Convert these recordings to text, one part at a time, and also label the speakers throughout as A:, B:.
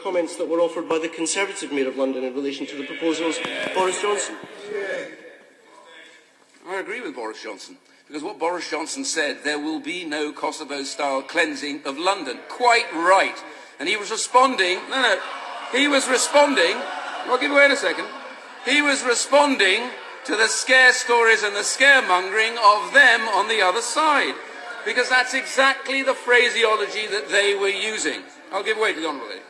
A: comments that were offered by the Conservative Mayor of London in relation to the proposals. Boris Johnson.
B: I agree with Boris Johnson, because what Boris Johnson said, there will be no Kosovo-style cleansing of London. Quite right. And he was responding, he was responding, I'll give away in a second, he was responding to the scare stories and the scaremongering of them on the other side, because that's exactly the phraseology that they were using. I'll give way to the Honourable Lady.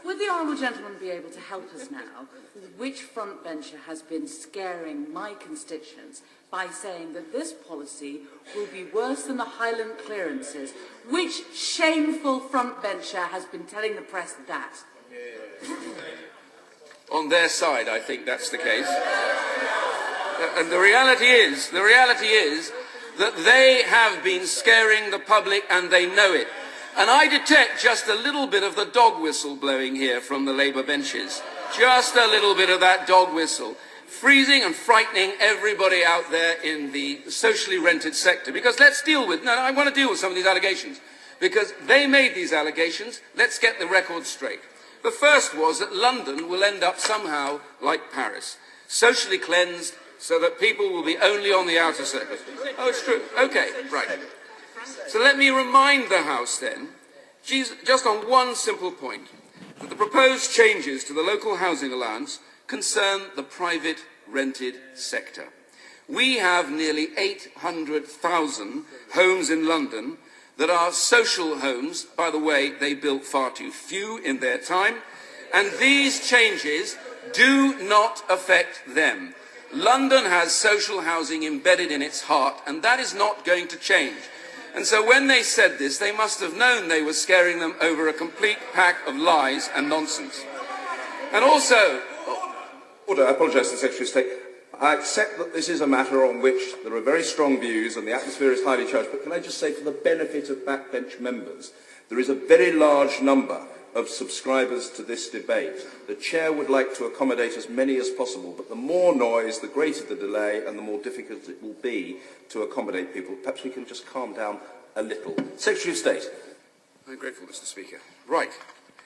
C: Would the Honourable Gentleman be able to help us now with which frontbencher has been scaring my constituents by saying that this policy will be worse than the Highland clearances? Which shameful frontbencher has been telling the press that?
B: On their side, I think that's the case. And the reality is that they have been scaring the public and they know it. And I detect just a little bit of the dog whistle blowing here from the Labour benches. Just a little bit of that dog whistle. Freezing and frightening everybody out there in the socially rented sector. Because I want to deal with some of these allegations. Because they made these allegations. Let's get the record straight. The first was that London will end up somehow like Paris. Socially cleansed so that people will be only on the outer circle. Oh, it's true. Okay, right. So let me remind the House then, just on one simple point, that the proposed changes to the local housing allowance concern the private rented sector. We have nearly 800,000 homes in London that are social homes. By the way, they built far too few in their time, and these changes do not affect them. London has social housing embedded in its heart, and that is not going to change. And so when they said this, they must have known they were scaring them over a complete pack of lies and nonsense. And also...
D: Order. I apologise to the Secretary of State. I accept that this is a matter on which there are very strong views and the atmosphere is highly charged, but can I just say, for the benefit of backbench members, there is a very large number of subscribers to this debate. The Chair would like to accommodate as many as possible, but the more noise, the greater the delay, and the more difficult it will be to accommodate people. Perhaps we can just calm down a little. Secretary of State.
B: I'm grateful, Mr. Speaker. Right.